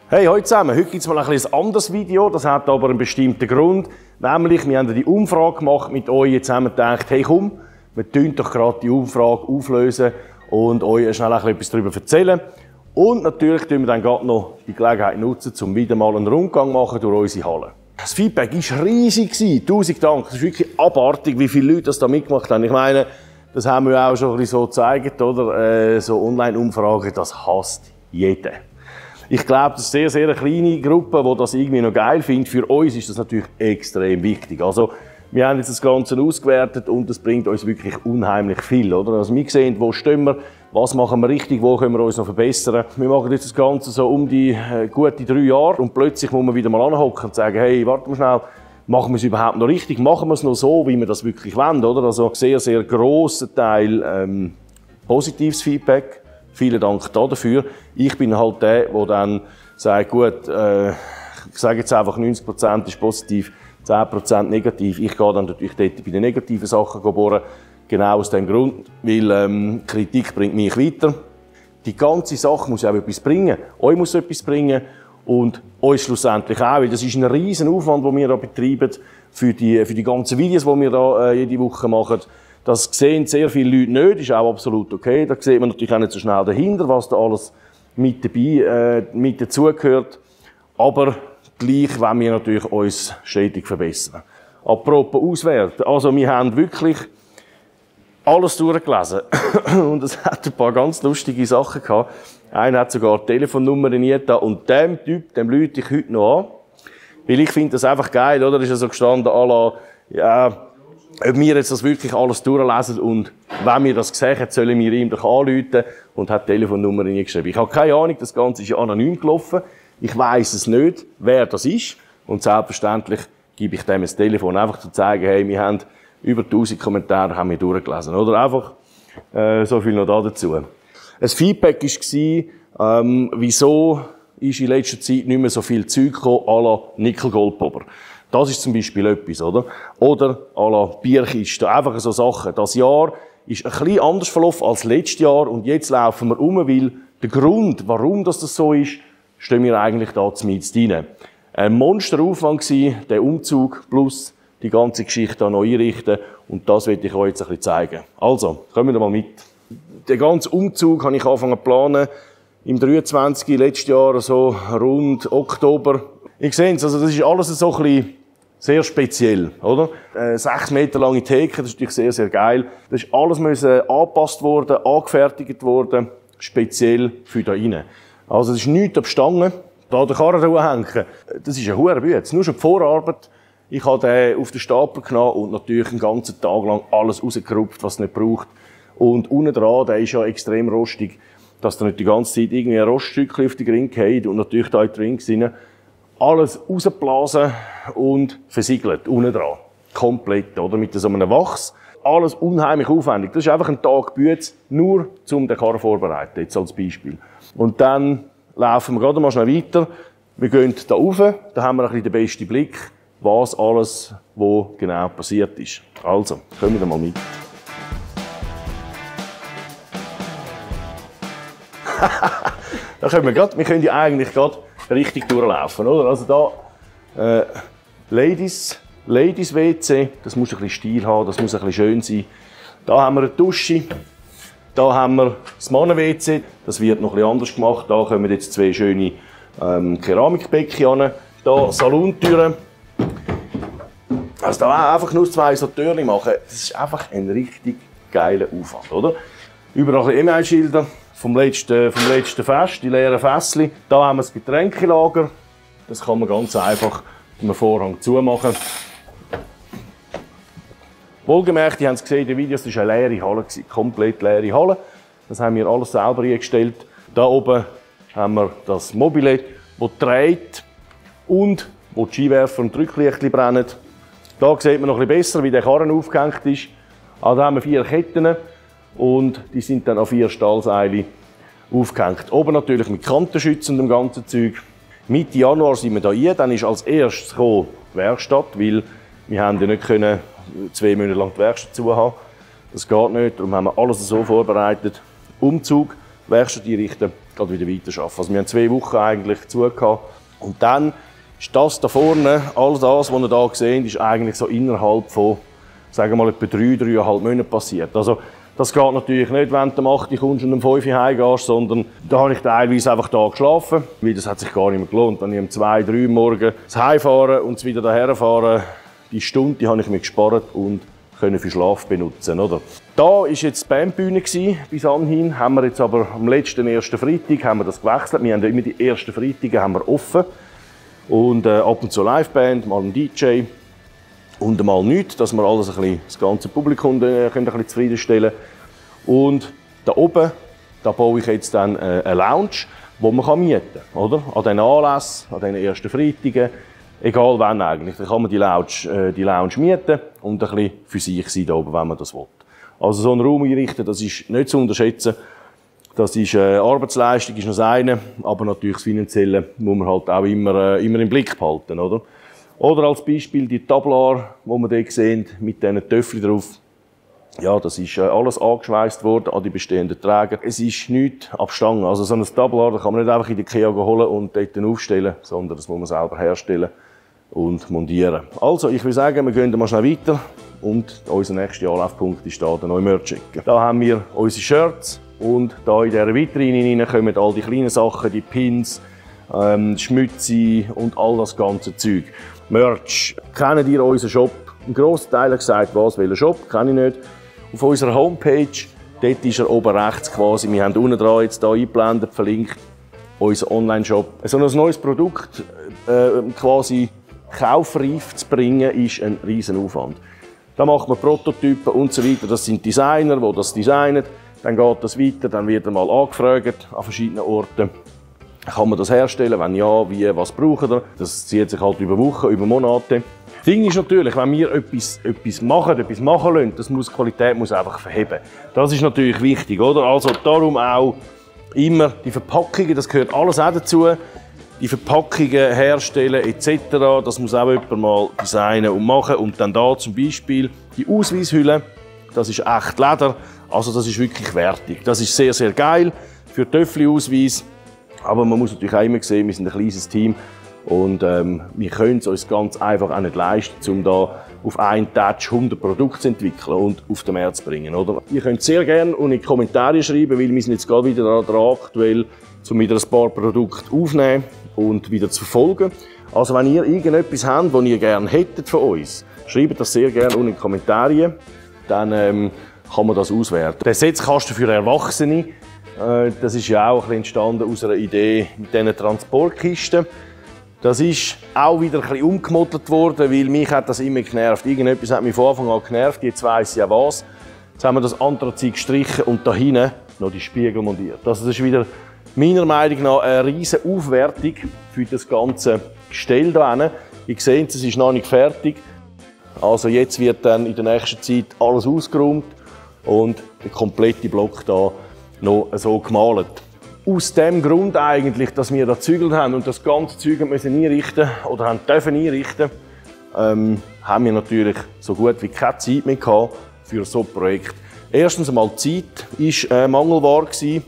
Hey, hallo zusammen. Heute gibt es mal ein anderes Video. Das hat aber einen bestimmten Grund. Nämlich, wir haben die Umfrage gemacht mit euch. Jetzt haben wir gedacht, hey komm, wir tun doch gerade die Umfrage auflösen und euch schnell etwas darüber erzählen. Und natürlich tun wir dann gerade noch die Gelegenheit nutzen, um wieder mal einen Rundgang machen durch unsere Halle. Das Feedback war riesig. 1000 Dank. Das ist wirklich abartig, wie viele Leute das da mitgemacht haben. Ich meine, das haben wir auch schon ein bisschen so gezeigt, oder? So Online-Umfragen, das hasst jeder. Ich glaube, das ist eine sehr kleine Gruppe, die das irgendwie noch geil findet. Für uns ist das natürlich extrem wichtig. Also, wir haben jetzt das Ganze ausgewertet und das bringt uns wirklich unheimlich viel, oder? Also, wir sehen, wo stehen wir, was machen wir richtig, wo können wir uns noch verbessern. Wir machen jetzt das Ganze so um die gute 3 Jahre und plötzlich muss man wieder mal anhocken und sagen, hey, warte mal schnell, machen wir es überhaupt noch richtig? Machen wir es noch so, wie wir das wirklich wollen, oder? Also, sehr grosser Teil positives Feedback. Vielen Dank dafür. Ich bin halt der dann sagt, gut, ich sage jetzt einfach 90% ist positiv, 10% negativ. Ich gehe dann natürlich dort bei den negativen Sachen bohren. Genau aus dem Grund, weil Kritik bringt mich weiter. Die ganze Sache muss auch etwas bringen. Euch muss etwas bringen und euch schlussendlich auch. Weil das ist ein riesen Aufwand, den wir da betreiben für die ganzen Videos, die wir da jede Woche machen. Das sehen sehr viele Leute nicht, ist auch absolut okay. Da sieht man natürlich auch nicht so schnell dahinter, was da alles mit dabei, mit dazugehört. Aber gleich wollen wir natürlich uns stetig verbessern. Apropos auswerten. Also, wir haben wirklich alles durchgelesen. Und es hat ein paar ganz lustige Sachen gehabt. Einer hat sogar die Telefonnummer da und dem Typ, dem lüte ich heute noch an. Weil ich finde das einfach geil, oder? Da ist ja so gestanden, à la, ja, ob wir jetzt das wirklich alles durchlesen und wenn wir das gesehen haben, sollen wir ihm doch anrufen und hat die Telefonnummer geschrieben. Ich habe keine Ahnung, das Ganze ist ja anonym gelaufen. Ich weiss es nicht, wer das ist. Und selbstverständlich gebe ich dem das Telefon einfach zu zeigen, hey, wir haben über 1000 Kommentare haben wir durchgelesen. Oder einfach so viel noch dazu. Ein Feedback war, wieso ist in letzter Zeit nicht mehr so viel Zeug gekommen, à la Nickel-Goldbober. Das ist zum Beispiel etwas, oder? Oder à la Bierkiste. Einfach so Sachen. Das Jahr ist ein bisschen anders verlaufen als letztes Jahr und jetzt laufen wir weil der Grund, warum das so ist, stehen wir eigentlich da mit rein. Ein Monsteraufwand war, der Umzug plus die ganze Geschichte da noch einrichten und das werde ich euch jetzt ein bisschen zeigen. Also, kommen wir mal mit. Den ganzen Umzug habe ich angefangen zu planen im 23. letztes Jahr, so rund Oktober. Ich sehe es, also das ist alles so ein bisschen sehr speziell, oder? 6 Meter lange Theke, das ist natürlich sehr geil. Das ist alles angepasst worden, angefertigt worden, speziell für da rein. Also es ist nichts ab Stangen. Da den Karren hängen, das ist ein hoher Bütz. Nur schon die Vorarbeit. Ich habe den auf den Stapel genommen und natürlich einen ganzen Tag lang alles rausgerupft, was es nicht braucht. Und unten dran, der ist ja extrem rostig, dass da nicht die ganze Zeit irgendwie ein Roststückchen auf die Ring geht und natürlich da in die Ring rein. Alles rausgeblasen und versiegelt, unten dran. Komplett, oder? Mit so einem Wachs. Alles unheimlich aufwendig. Das ist einfach ein Tag Bütz, nur um den Karren vorzubereiten, jetzt als Beispiel. Und dann laufen wir gerade mal schnell weiter. Wir gehen da rauf, da haben wir ein bisschen den besten Blick, was alles, wo genau passiert ist. Also, kommen wir mal mit. Da können wir können ja eigentlich gerade richtig durchlaufen, oder? Also da, Ladies WC, das muss ein bisschen Stil haben, das muss ein bisschen schön sein. Da haben wir eine Dusche, da haben wir das Mannen-WC, das wird noch ein bisschen anders gemacht. Da kommen jetzt 2 schöne Keramikbecken an. Da Salontüren. Also da einfach nur 2 so Türchen machen, das ist einfach ein richtig geiler Aufwand, oder? Überall E-Mail-Schilder vom letzten Fest, die leeren Fässchen. Da haben wir das Getränkelager. Das kann man ganz einfach mit einem Vorhang zumachen. Wohlgemerkt, ihr habt es gesehen in den Videos, das war eine leere Halle, komplett leere Halle. Das haben wir alles selber eingestellt. Da oben haben wir das Mobile, das dreht und wo die Skiwerfer und die Rücklichter brennen. Da sieht man noch ein bisschen besser, wie der Karren aufgehängt ist. Also da haben wir 4 Ketten und die sind dann an 4 Stahlseile aufgehängt. Oben natürlich mit Kantenschützen und dem ganzen Zeug. Mitte Januar sind wir hier, dann ist als erstes die Werkstatt, weil wir haben ja nicht können 2 Monate lang die Werkstatt zu haben. Das geht nicht, darum haben wir alles so vorbereitet. Umzug Werkstatt einrichten, gerade wieder weiterarbeiten. Also wir haben 2 Wochen eigentlich zugehört. Und dann ist das da vorne, all das, was ihr hier seht, ist eigentlich so innerhalb von, sagen wir mal, etwa 3,5 Monaten passiert. Also, das geht natürlich nicht, wenn du um 8 Uhr kommst und um 5 Uhr heimgehst, sondern da habe ich teilweise einfach da geschlafen, weil das hat sich gar nicht mehr gelohnt. Wenn ich um 2, 3 Uhr morgens heimfahren und wieder daher fahren, die Stunde die habe ich mir gespart und können für Schlaf benutzen, oder? Da war jetzt die Bandbühne bis anhin, haben wir jetzt aber am letzten ersten Freitag haben wir das gewechselt. Wir haben ja immer die ersten Freitage haben wir offen und ab und zu Liveband, mal ein DJ und mal nichts, dass wir alles ein bisschen, das ganze Publikum ein bisschen zufriedenstellen. Und da oben, da baue ich jetzt dann eine Lounge, wo man mieten kann, oder? An diesen Anlässen, an diesen ersten Freitagen, egal wann eigentlich. Dann kann man die Lounge mieten und ein bisschen für sich sein da oben, wenn man das will. Also so einen Raum einrichten, das ist nicht zu unterschätzen. Das ist Arbeitsleistung, ist noch das eine, aber natürlich das Finanzielle muss man halt auch immer im Blick behalten, oder? Oder als Beispiel die Tablar, die wir hier sehen, mit diesen Töpfeln drauf. Ja, das ist alles angeschweißt worden an die bestehenden Träger. Es ist nichts ab Stange. Also so ein Tablar, da kann man nicht einfach in die IKEA holen und dort aufstellen, sondern das muss man selber herstellen und montieren. Also, ich würde sagen, wir gehen mal schnell weiter und unser nächster Anlaufpunkt ist hier der neue Merch-Ecke. Da haben wir unsere Shirts und da in dieser Vitrine kommen all die kleinen Sachen, die Pins, Schmütze und all das ganze Zeug. Merch. Kennt ihr unseren Shop? Ein grosser Teil hat gesagt, welchen Shop? Kenne ich nicht. Auf unserer Homepage, dort ist er oben rechts quasi. Wir haben unten dran jetzt hier eingeblendet, verlinkt, unseren Online-Shop. So ein neues Produkt quasi kaufreif zu bringen, ist ein riesen Aufwand. Da macht man Prototypen und so weiter. Das sind Designer, die das designen. Dann geht das weiter, dann wird er mal angefragt an verschiedenen Orten. Kann man das herstellen? Wenn ja, wie, was brauchen wir? Das zieht sich halt über Wochen, über Monate. Das Ding ist natürlich, wenn wir etwas machen lassen, die Qualität muss einfach verheben. Das ist natürlich wichtig, oder? Also darum auch immer die Verpackungen, das gehört alles auch dazu. Die Verpackungen herstellen etc., das muss auch jemand mal designen und machen. Und dann da zum Beispiel die Ausweishülle, das ist echt Leder, also das ist wirklich wertig. Das ist sehr, sehr geil für Töffli-Ausweis. Aber man muss natürlich auch immer sehen, wir sind ein kleines Team und wir können es uns ganz einfach auch nicht leisten, um da auf einen Touch 100 Produkte zu entwickeln und auf den Markt zu bringen. Oder? Ihr könnt sehr gerne in die Kommentare schreiben, weil wir sind jetzt gerade wieder dran aktuell, um wieder ein paar Produkte aufzunehmen und wieder zu verfolgen. Also wenn ihr irgendetwas habt, das ihr gerne hättet von uns, schreibt das sehr gerne in die Kommentare, dann kann man das auswerten. Der Setzkasten für Erwachsene, das ist ja auch ein bisschen entstanden aus einer Idee mit diesen Transportkisten. Das ist auch wieder ein bisschen umgemodelt worden, weil mich hat das immer genervt. Irgendetwas hat mich von Anfang an genervt, jetzt weiss ich ja was. Jetzt haben wir das Anthrazit gestrichen und da hinten noch die Spiegel montiert. Das ist wieder meiner Meinung nach eine riesige Aufwertung für das ganze Gestell hier. Ihr seht, es ist noch nicht fertig. Also jetzt wird dann in der nächsten Zeit alles ausgeräumt und der komplette Block hier noch so gemalt. Aus dem Grund eigentlich, dass wir da gezügelt haben und das ganze Zeug müssen einrichten oder haben dürfen einrichten, haben wir natürlich so gut wie keine Zeit mehr gehabt für so ein Projekt. Erstens einmal die Zeit war Mangelware gewesen.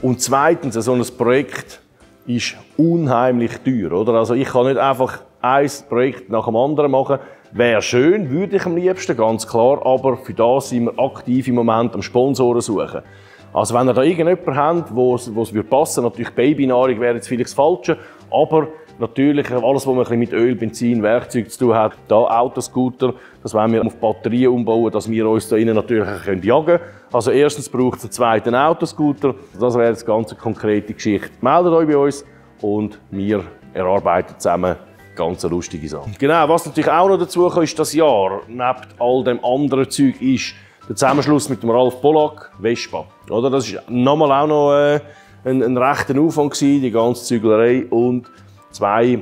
Und zweitens, so ein Projekt ist unheimlich teuer, oder? Also ich kann nicht einfach ein Projekt nach dem anderen machen. Wäre schön, würde ich am liebsten, ganz klar, aber für das sind wir aktiv im Moment am Sponsoren suchen. Also wenn ihr da irgendjemanden habt, wo es passen würde, natürlich Babynahrung wäre jetzt vielleicht das Falsche, aber natürlich alles, was man mit Öl, Benzin, Werkzeug zu tun hat, da Autoscooter, das wollen wir auf Batterien umbauen, dass wir uns da innen natürlich jagen können. Also erstens braucht es einen zweiten Autoscooter, das wäre jetzt ganz eine konkrete Geschichte. Meldet euch bei uns und wir erarbeiten zusammen ganz eine lustige Sache. Genau, was natürlich auch noch dazu kommt, ist das Jahr, neben all dem anderen Zeug, ist der Zusammenschluss mit dem Ralf Polak, Vespa. Oder? Das war nochmal auch noch ein rechter Aufwand gewesen, die ganze Züglerei. Und zwei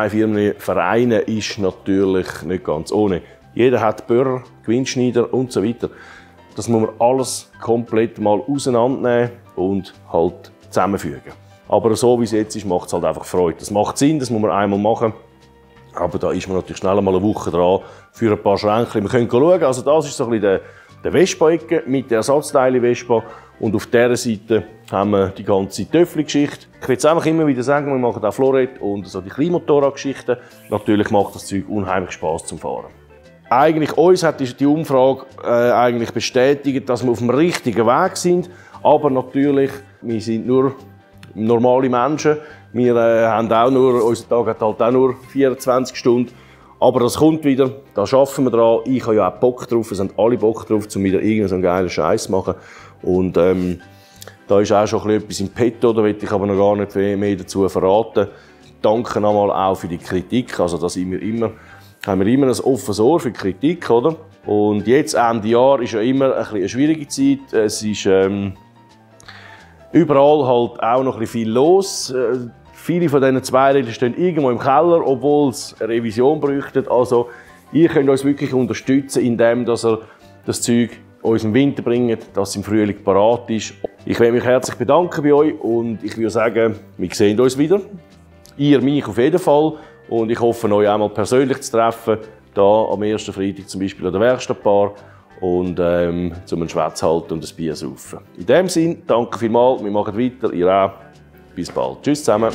Firmen Vereine ist natürlich nicht ganz ohne. Jeder hat Bohrer, Gewindschneider und so weiter. Das muss man alles komplett mal auseinandernehmen und halt zusammenfügen. Aber so wie es jetzt ist, macht es halt einfach Freude. Das macht Sinn, das muss man einmal machen. Aber da ist man natürlich schnell mal eine Woche dran für ein paar Schränke. Wir können schauen, also das ist so ein bisschen der Vespa-Ecke mit der Ersatzteile Vespa. Und auf dieser Seite haben wir die ganze Töffli-Geschichte. Ich will es einfach immer wieder sagen, wir machen auch Florett und so die Kleinmotorrad-Geschichten. Natürlich macht das Zeug unheimlich Spass zum Fahren. Eigentlich uns hat die Umfrage eigentlich bestätigt, dass wir auf dem richtigen Weg sind. Aber natürlich, wir sind nur normale Menschen. Wir haben auch nur, unser Tag hat halt auch nur 24 Stunden. Aber das kommt wieder, da arbeiten wir dran. Ich habe ja auch Bock drauf, es haben alle Bock drauf, um wieder irgendeinen geilen Scheiß zu machen. Und da ist auch schon etwas im Petto, da will ich aber noch gar nicht mehr dazu verraten. Danke nochmal auch für die Kritik, also da haben wir immer ein offenes Ohr für Kritik, oder? Und jetzt, Ende Jahr, ist ja immer eine schwierige Zeit. Es ist überall halt auch noch ein bisschen viel los. Viele von diesen Zweirädern stehen irgendwo im Keller, obwohl es eine Revision bräuchte. Also, ihr könnt uns wirklich unterstützen, indem ihr das Zeug uns im Winter bringt, dass es im Frühling parat ist. Ich will mich herzlich bedanken bei euch und ich würde sagen, wir sehen uns wieder. Ihr mich auf jeden Fall. Und ich hoffe, euch einmal persönlich zu treffen, hier am ersten Freitag zum Beispiel an der Werkstattbar und zum Schwätz halten und ein Bier saufen. In dem Sinne, danke vielmals, wir machen weiter, ihr auch. Bis bald. Tschüss zusammen.